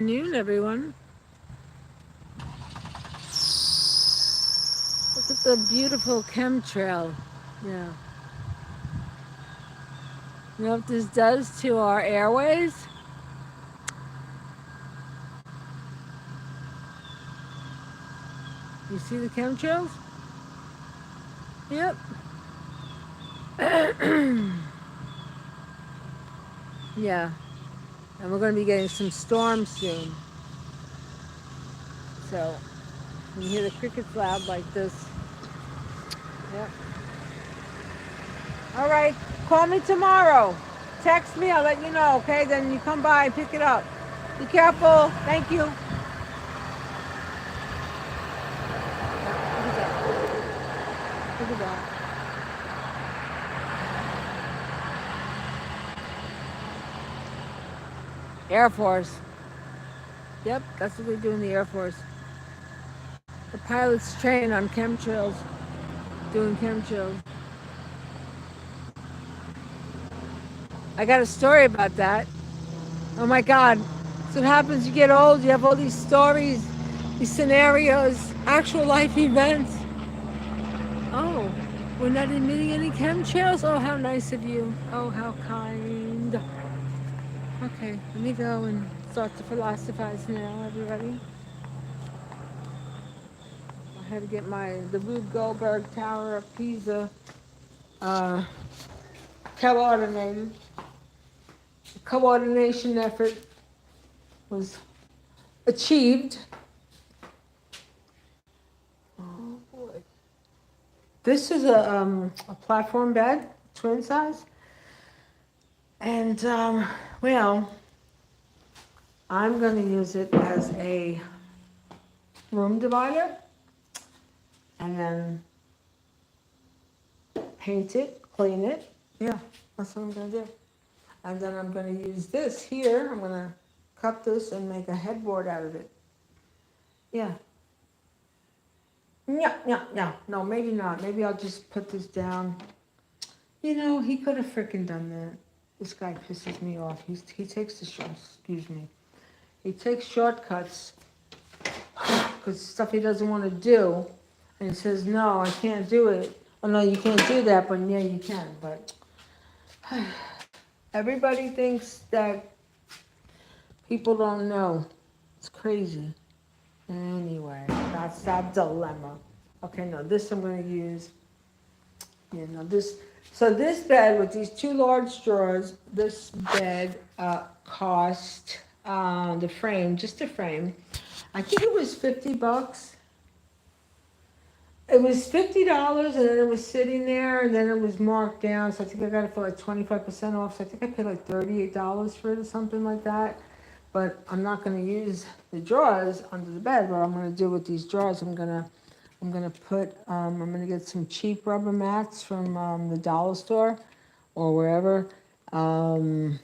Noon, everyone. Look at the beautiful chemtrail. Yeah. You know what this does to our airways? You see the chemtrails? Yep. Yeah. And we're going to be getting some storms soon. So when you hear the crickets loud like this. Yep. All right. Call me tomorrow. Text me. I'll let you know, okay? Then you come by and pick it up. Be careful. Thank you. Look at that. Look at that. Air Force. Yep, that's what they do in the Air Force. The pilots train on chemtrails, doing chemtrails. I got a story about that. Oh my God. So what happens, you get old, you have all these stories, these scenarios, actual life events. Oh, we're not emitting any chemtrails? Oh, how nice of you. Oh, how kind. Okay, let me go and start to philosophize now, everybody. I had to get the Rube Goldberg Tower of Pisa uh, coordinated. The coordination effort was achieved. Oh boy. This is a platform bed, twin size. And, well, I'm going to use it as a room divider and then paint it, clean it. Yeah, that's what I'm going to do. And then I'm going to use this here. I'm going to cut this and make a headboard out of it. Yeah. Yeah, yeah, yeah. No, maybe not. Maybe I'll just put this down. You know, he could have freaking done that. This guy pisses me off. He takes the excuse me. He takes shortcuts because stuff he doesn't want to do, and he says, "No, I can't do it." Oh no, you can't do that, but yeah, you can. But everybody thinks that people don't know. It's crazy. Anyway, that's that dilemma. Okay, no, this I'm going to use. You know, this. So this bed with these two large drawers, this bed cost the frame, just the frame. I think it was $50. It was $50, and then it was sitting there, and then it was marked down. So I think I got it for like 25% off. So I think I paid like $38 for it or something like that. But I'm not going to use the drawers under the bed. What I'm going to do with these drawers, I'm gonna put I'm gonna get some cheap rubber mats from the dollar store or wherever, and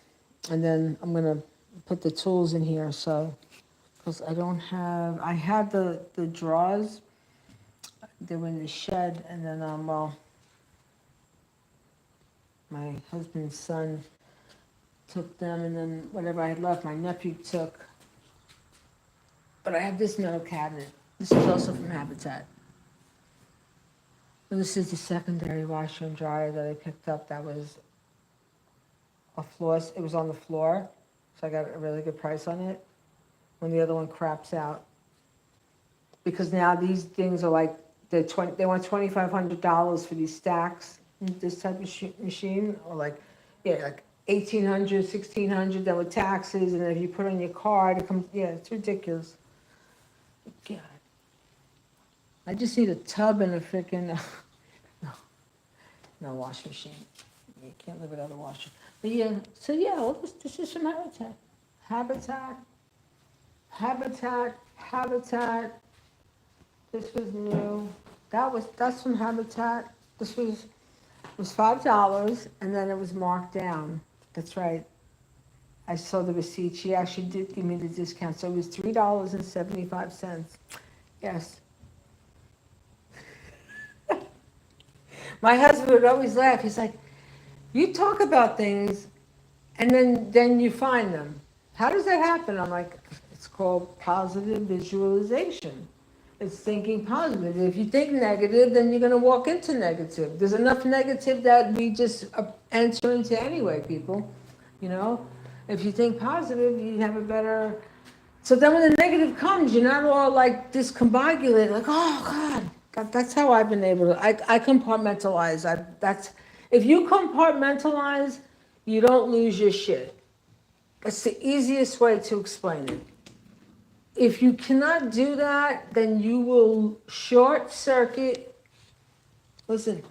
then I'm gonna put the tools in here. So because I had the drawers. They were in the shed, and then well, my husband's son took them, and then whatever I had left, my nephew took. But I have this metal cabinet. This is also from Habitat. And this is the secondary washer and dryer that I picked up. That was a floor. It was on the floor, so I got a really good price on it. When the other one craps out, because now these things are like they want $2,500 for these stacks. This type of machine, or like, yeah, like 1,800, 1,600. Then with taxes, and if you put on your card, it comes. Yeah, it's ridiculous. God, I just need a tub and a freaking no washing machine. You can't live without a washer. But yeah, so yeah, all this is from Habitat. Habitat, Habitat, Habitat. This was new. That's from Habitat. This was $5, and then it was marked down. That's right. I saw the receipt. She actually did give me the discount, so it was $3.75. Yes. My husband would always laugh. He's like, "You talk about things, and then you find them. How does that happen?" I'm like, "It's called positive visualization. It's thinking positive. If you think negative, then you're going to walk into negative. There's enough negative that we just enter into anyway, people. You know, if you think positive, you have a better. So then when the negative comes, you're not all like discombobulated, like, oh God. That's how I've been able to. I compartmentalize. If you compartmentalize, you don't lose your shit. That's the easiest way to explain it. If you cannot do that, then you will short circuit. Listen,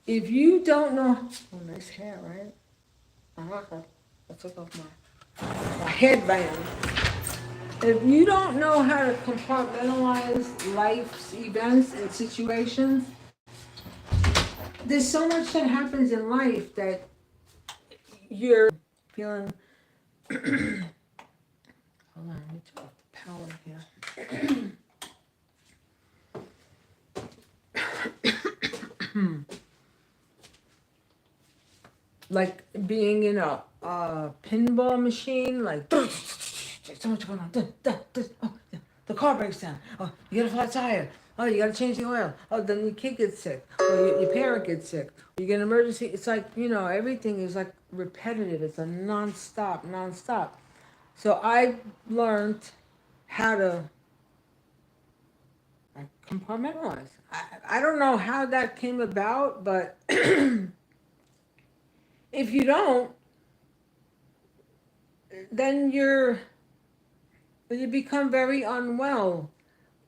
if you don't know, oh, nice hair, right? I took off my headband. If you don't know how to compartmentalize life's events and situations, there's so much that happens in life that you're feeling. Hold on, let me turn off the power here. Like being in a pinball machine, like so much going on. Oh, the car breaks down. Oh, you get a flat tire. Oh, you gotta change the oil. Oh, then your kid gets sick. Or your parent gets sick. Or you get an emergency. It's like, everything is like repetitive. It's a non-stop. So I learned how to compartmentalize. I don't know how that came about, but if you don't, then you become very unwell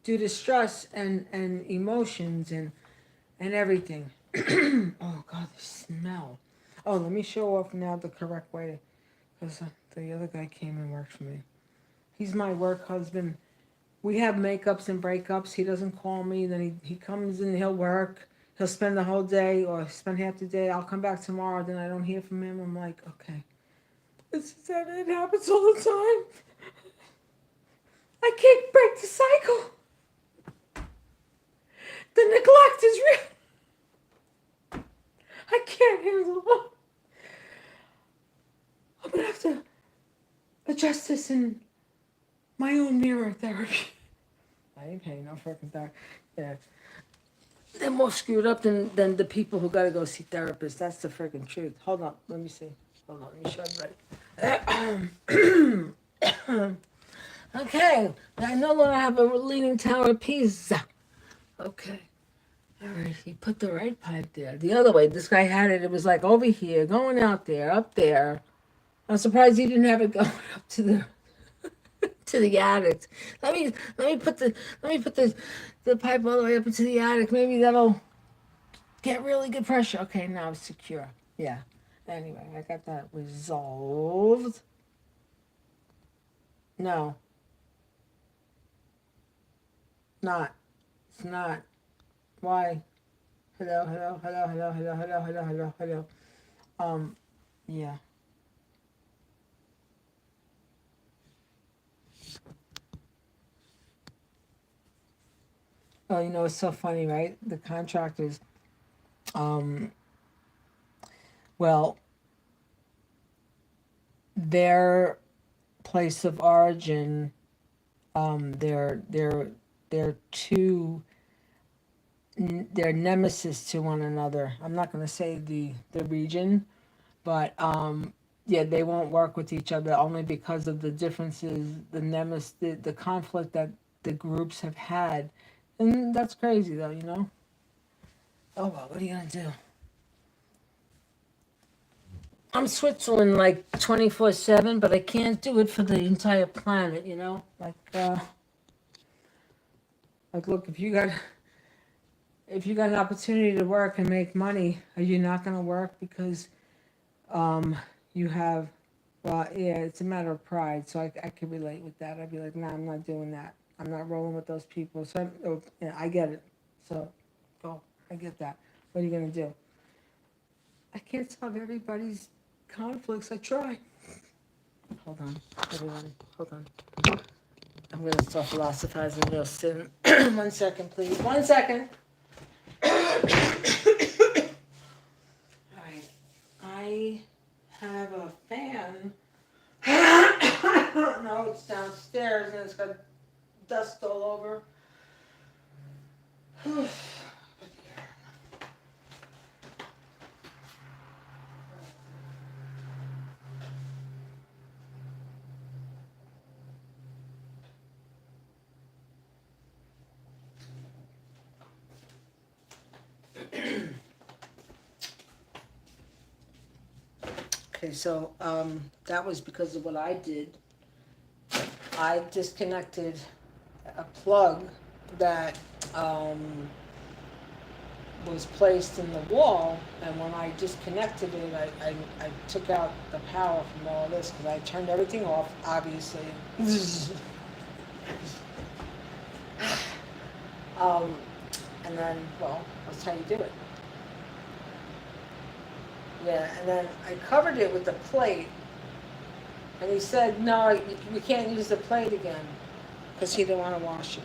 due to stress and emotions and everything. Oh God, the smell. Oh, let me show off now the correct way, because the other guy came and worked for me. He's my work husband. We have makeups and breakups. He doesn't call me. Then he comes and he'll work. He'll spend the whole day or spend half the day. I'll come back tomorrow. Then I don't hear from him. I'm like, okay. It happens all the time. I can't break the cycle. The neglect is real. I can't handle it. I'm going to have to address this in my own mirror therapy. I ain't paying no freaking therapy. Yeah. They're more screwed up than the people who got to go see therapists. That's the freaking truth. Hold on. Let me see. Hold on. Let me show you right. Okay. I no longer have a leaning tower of Pisa. Okay. All right. He put the right pipe there. The other way. This guy had it. It was like over here, going out there, up there. I'm surprised he didn't have it going up to the attic. Let me put the pipe all the way up into the attic. Maybe that'll get really good pressure. Okay, now it's secure. Yeah. Anyway, I got that resolved. No. Not. It's not. Why? Hello. Yeah. Oh, it's so funny, right? The contractors, well, their place of origin, they're they're nemesis to one another. I'm not going to say the region, but yeah, they won't work with each other only because of the differences, the conflict that the groups have had. And that's crazy though, Oh well, what are you gonna do? I'm Switzerland like 24/7, but I can't do it for the entire planet, Like look, if you got an opportunity to work and make money, are you not gonna work because you have, well, yeah, it's a matter of pride, so I could relate with that. I'd be like, nah, I'm not doing that. I'm not rolling with those people. So I get it. So, I get that. What are you going to do? I can't solve everybody's conflicts. I try. Hold on, everybody. Hold on. I'm going to start philosophizing real soon. 1 second, please. 1 second. All right. I have a fan. No, it's downstairs. upstairs and it's got dust all over. Okay, so that was because of what I did. I disconnected a plug that was placed in the wall, and when I disconnected it, I took out the power from all this because I turned everything off, obviously. And then, well, that's how you do it. Yeah, and then I covered it with the plate, and he said, no, we can't use the plate again, because he didn't want to wash it.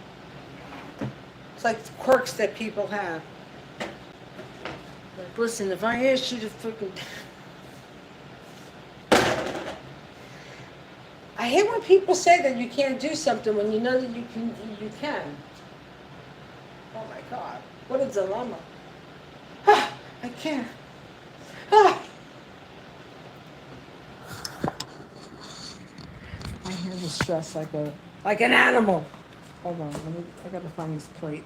It's like the quirks that people have. Like, listen, if I ask you to freaking... I hate when people say that you can't do something when you know that you can. Oh my God, what a dilemma. I can't. I handle stress like an animal. Hold on, I gotta find this plate.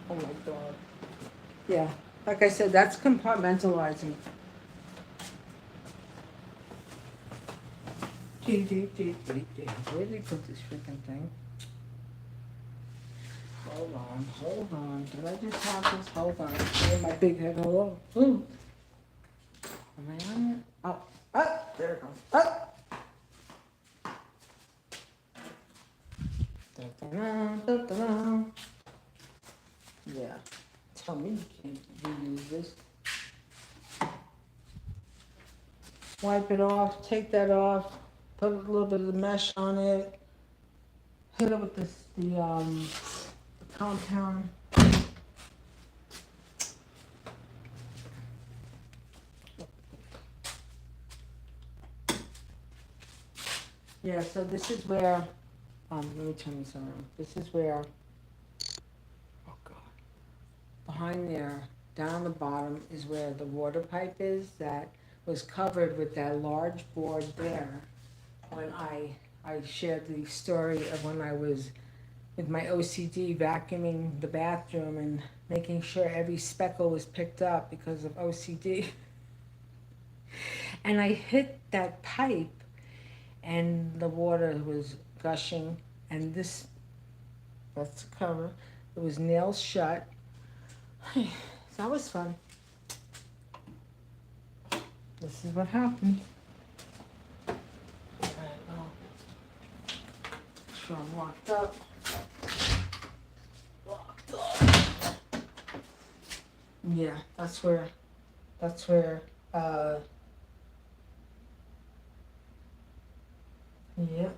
Oh my God. Yeah, like I said, that's compartmentalizing. Where did he put this freaking thing? Hold on. Did I just have this? Hold on. Hear my big head. Hello. Am I on it? Oh, there it goes. Yeah. Tell me you can't reuse this. Wipe it off. Take that off. Put a little bit of the mesh on it. Hit it with the compound. Yeah, so this is where, let me turn this around. This is where, oh God, behind there, down the bottom is where the water pipe is that was covered with that large board there when I shared the story of when I was with my OCD vacuuming the bathroom and making sure every speckle was picked up because of OCD. And I hit that pipe and the water was gushing, and that's the cover. It was nailed shut. That was fun. This is what happened. Alright, well, sure I'm locked up. Yeah, that's where, yep.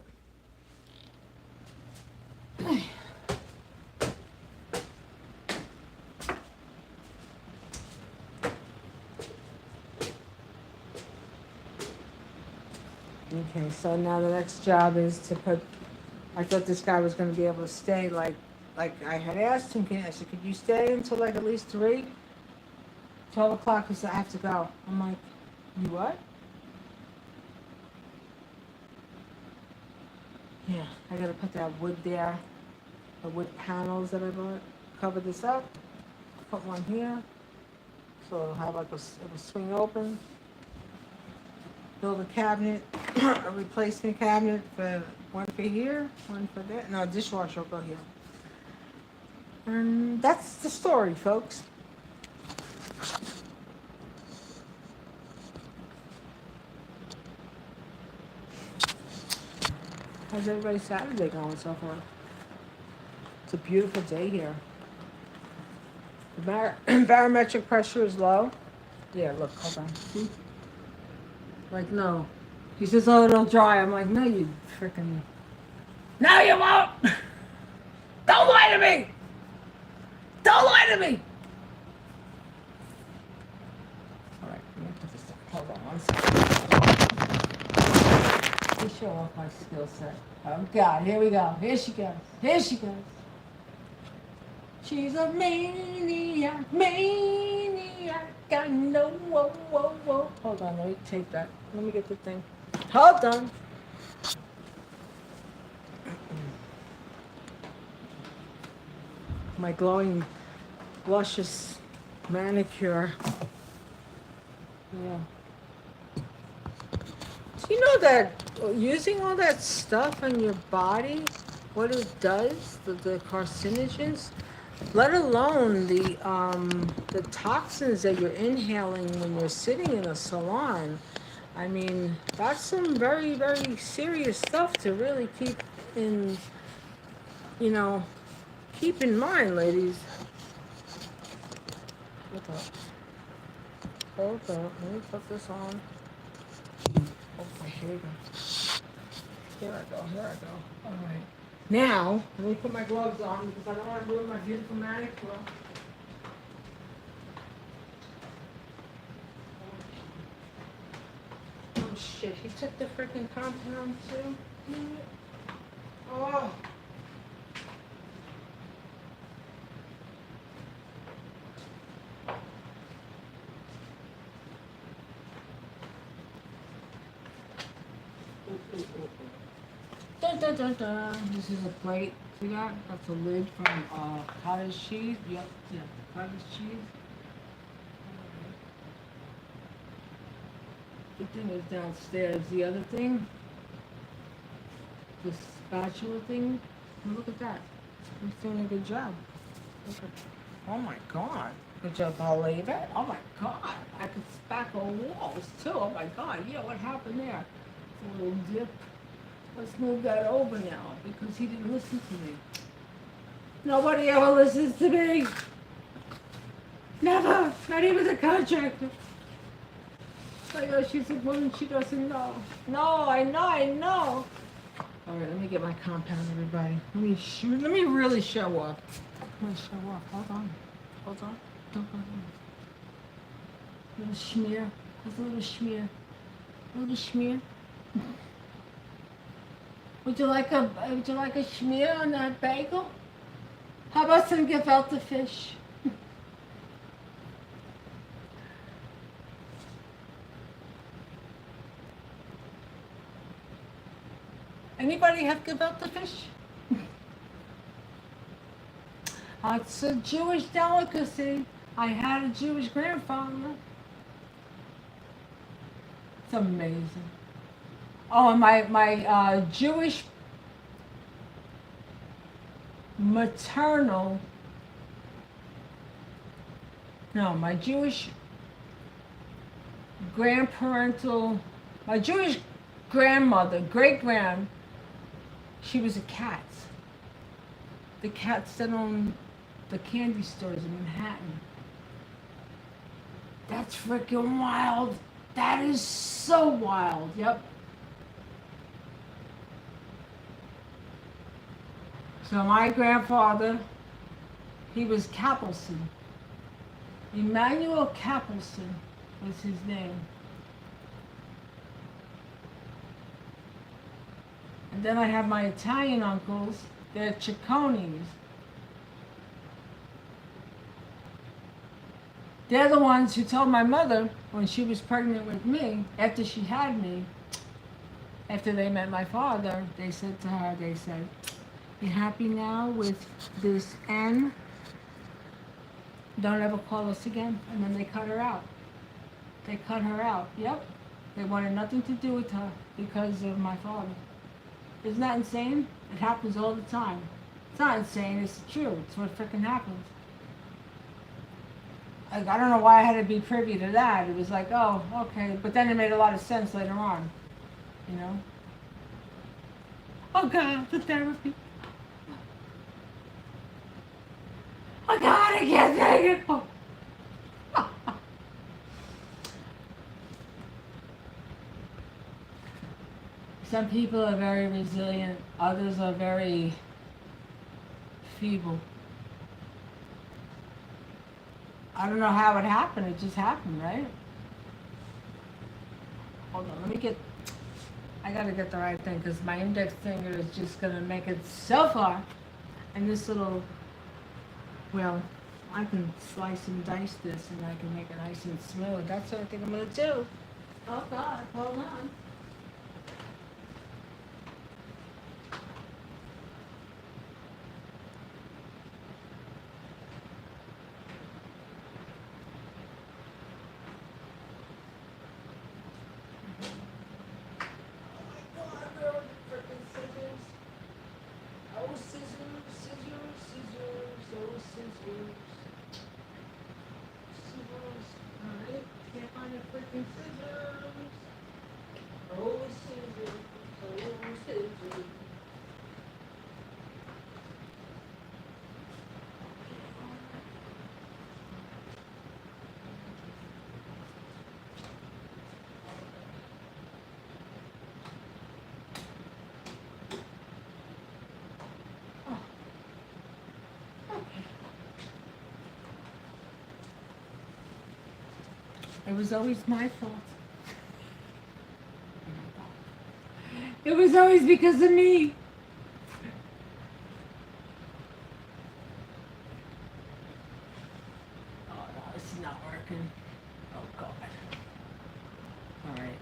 Okay, so now the next job is to put, I thought this guy was gonna be able to stay like I had asked him, I said, could you stay until like at least 3? 12 o'clock, he said, I have to go. I'm like, you what? Yeah, I gotta put that wood there, the wood panels that I bought. Cover this up, put one here, so it'll have like it'll swing open. Build a cabinet, a replacement cabinet for one for here, one for there. No, dishwasher will go here. And that's the story, folks. How's everybody's Saturday going so far? It's a beautiful day here. The barometric pressure is low. Yeah, look, hold on. See? Like, no. He says, oh, it'll dry. I'm like, no, you freaking... No, you won't! Don't lie to me! Don't lie to me! All right, let me put this down. Hold on one second. me show off my skill set. Oh God, here we go. Here she goes. Here she goes. She's a maniac, maniac. I know. Whoa, whoa, whoa. Hold on, let me take that. Let me get the thing. Hold on. My glowing, luscious manicure. Yeah. Do you know that using all that stuff on your body, what it does, the carcinogens, let alone the toxins that you're inhaling when you're sitting in a salon. I mean, that's some very, very serious stuff to really keep in, you know, keep in mind, ladies. Hold up. Hold up. Let me put this on. Okay, here we go. Here I go. Here I go. All right. Now, let me put my gloves on because I don't want to ruin my beautiful manicure. Oh shit, he took the freaking compound too? Oh. Dun, dun, dun, dun. This is a plate. See that? That's a lid from cottage cheese. Yep, yeah, cottage cheese. The thing is downstairs. The other thing, the spatula thing. Look at that. He's doing a good job. Look at, oh my God. Could you believe it? Oh my God. I could spackle walls too. Oh my God. Yeah, what happened there? It's a little dip. Let's move that over now because he didn't listen to me. Nobody ever listens to me. Never. Not even the contractor. Like, oh, she's a woman, she doesn't know. No, I know. All right, let me get my compound, everybody. Let me really show off. Let me show off. Hold on. Don't go on. Little schmear. There's a little schmear. Would you like a schmear on that bagel? How about some gefilte fish? Anybody have gefilte fish? It's a Jewish delicacy. I had a Jewish grandfather. It's amazing. Oh, and my Jewish maternal, no, my Jewish grandparental, my Jewish grandmother, great-grand, she was a cat. The cats that own the candy stores in Manhattan. That's freaking wild. That is so wild. Yep. So my grandfather, he was Capelson. Emmanuel Capelson was his name. And then I have my Italian uncles, they're Cicconis. They're the ones who told my mother when she was pregnant with me, after she had me, after they met my father, they said to her, you happy now with this N? Don't ever call us again. And then they cut her out. They cut her out, yep. They wanted nothing to do with her because of my father. Isn't that insane? It happens all the time. It's not insane, it's true. It's what freaking happens. Like, I don't know why I had to be privy to that. It was like, oh, okay. But then it made a lot of sense later on, you know? Oh God, the therapy. Oh God, I can't take it. Oh. Some people are very resilient, others are very feeble. I don't know how it happened, it just happened, right? Hold on, let me get I gotta get the right thing because my index finger is just gonna make it so far. And this little, well, I can slice and dice this and I can make it nice and smooth. That's what I think I'm gonna do. Oh God, hold on. It was always my fault. It was always because of me. Oh no, this is not working. Oh God. Alright.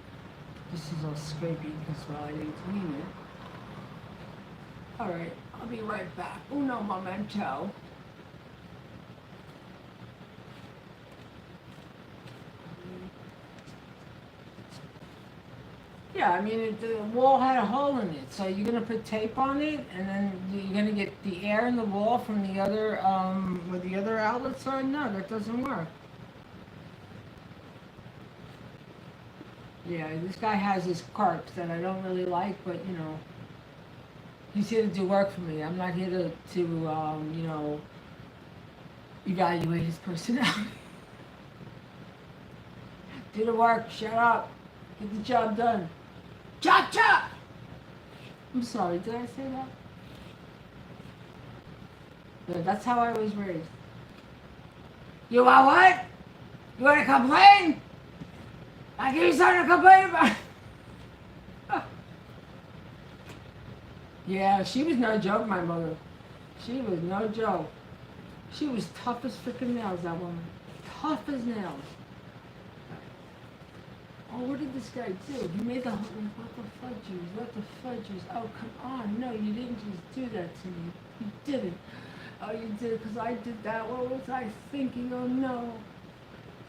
This is all scrapey because well I didn't clean it. Alright, I'll be right back. Uno momento. Yeah, I mean, the wall had a hole in it, so you're gonna put tape on it, and then you're gonna get the air in the wall from the other, where the other outlets are. No, that doesn't work. Yeah, this guy has his quirks that I don't really like, but you know, he's here to do work for me. I'm not here to you know, evaluate his personality. Do the work. Shut up. Get the job done. Chop chop! I'm sorry, did I say that? Yeah, that's how I was raised. You want what? You want to complain? I give you something to complain about. Yeah, she was no joke, my mother. She was no joke. She was tough as freaking nails, that woman. Tough as nails. Oh, what did this guy do? He made the what the fudges? What the fudges? Oh, come on. No, you didn't just do that to me. You didn't. Oh, you did it because I did that. What was I thinking? Oh, no.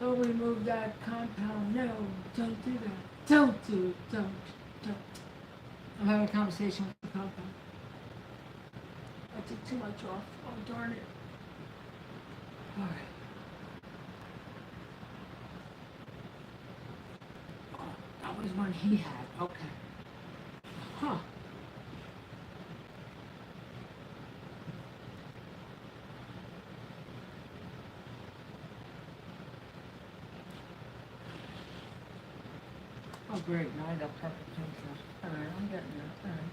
Don't remove that compound. No, don't do that. Don't do it. Don't. I'm having a conversation with the compound. I took too much off. Oh, darn it. All right. That was one he had. Okay. Huh. Oh, great. Now I got perfect pink here. All right, I'm getting there. All right.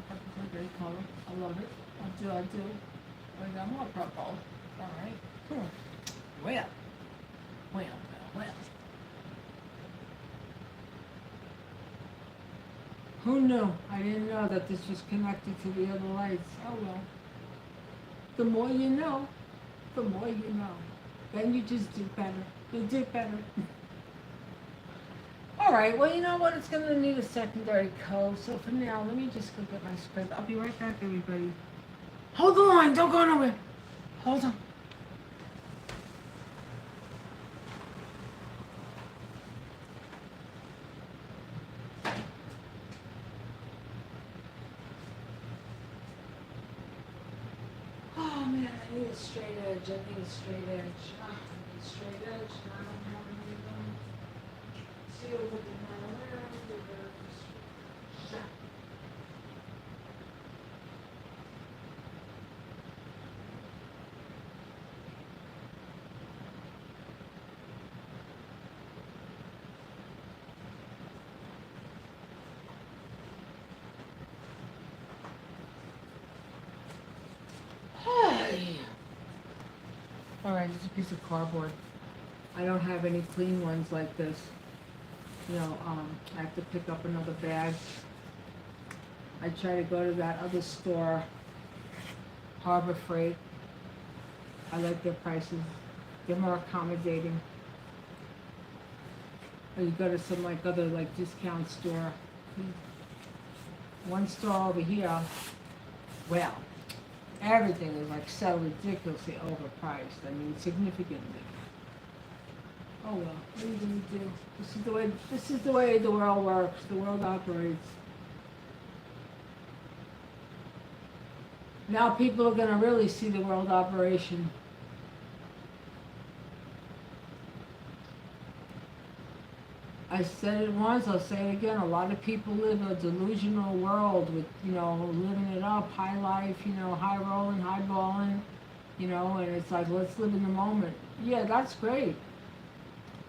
Perfectly great color. I love it. I do. I got more purple. All right. Cool. Well. Who knew? I didn't know that this was connected to the other lights. Oh well. The more you know, the more you know. Then you just do better. You do better. Alright, well you know what? It's gonna need a secondary coat. So for now, let me just go get my script. I'll be right back, everybody. Hold the line, don't go nowhere. Hold on. Oh man, I need a straight edge. I need a straight edge. I need a straight edge. I don't have any of them. See over the Alright, it's a piece of cardboard. I don't have any clean ones like this. You know, I have to pick up another bag I try to go to that other store, Harbor Freight. I like their prices. They're more accommodating. Or you go to some like other like discount store. One store over here, well, everything is like so ridiculously overpriced. I mean, significantly. Oh well, what are you gonna do? This is the way the world works, the world operates. Now people are gonna really see the world operation. I said it once, I'll say it again. A lot of people live a delusional world with, living it up, high life, high rolling, high balling, and it's like, let's live in the moment. Yeah, that's great.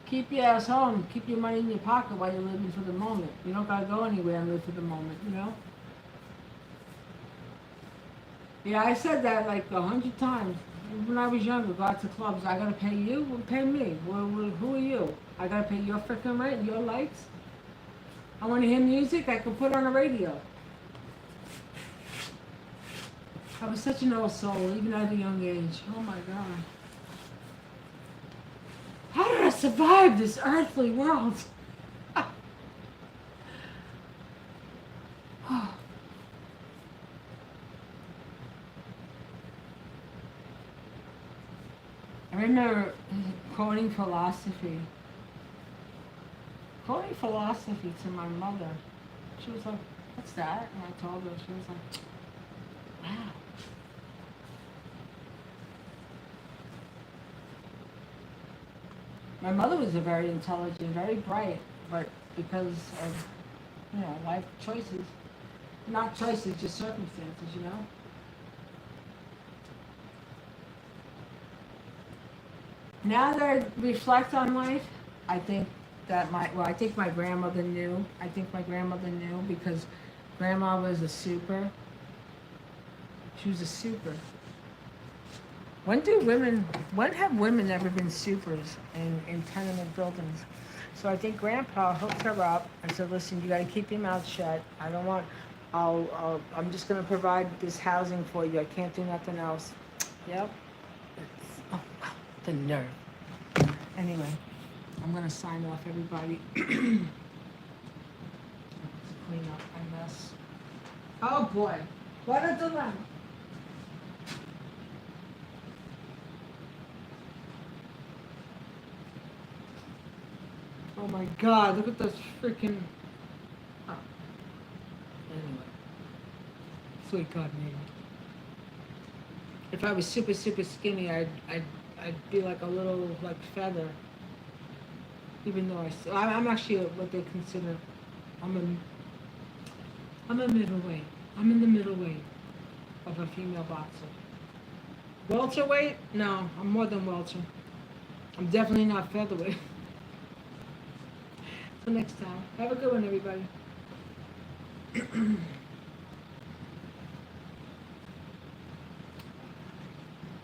Keep your ass home. Keep your money in your pocket while you're living for the moment. You don't gotta go anywhere and live for the moment. Yeah, I said that like 100 times. When I was younger, go out to clubs. I gotta pay you? Well, pay me. Who are you? I gotta pay your freaking rent, your lights. I want to hear music. I can put on the radio. I was such an old soul, even at a young age. Oh my God. How did I survive this earthly world? I remember quoting philosophy to my mother. She was like, what's that? And I told her, she was like, wow. My mother was a very intelligent, very bright, but because of, life choices, not choices, just circumstances. Now that I reflect on life, I think that I think my grandmother knew. I think my grandmother knew because grandma was a super. She was a super. When have women ever been supers in tenement buildings? So I think grandpa hooked her up and said, listen, you gotta keep your mouth shut. I don't want, I'm just gonna provide this housing for you. I can't do nothing else. Yep. Oh, the nerve. Anyway, I'm gonna sign off, everybody. Clean up my mess. Oh boy, what a dilemma. Oh my God, look at this freaking. Oh. Anyway, sweet God, me. If I was super, super skinny, I'd be like a little like feather. Even though I'm actually what they consider, I'm a middleweight. I'm in the middleweight of a female boxer. Welterweight? No, I'm more than welter. I'm definitely not featherweight. Till next time. Have a good one, everybody.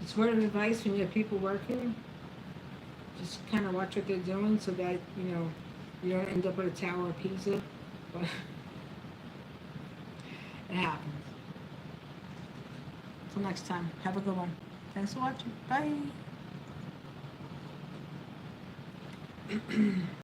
It's word of advice when you have people working. Just kind of watch what they're doing so that, you don't end up with a Tower of Pisa. But it happens. Till next time. Have a good one. Thanks for watching. Bye.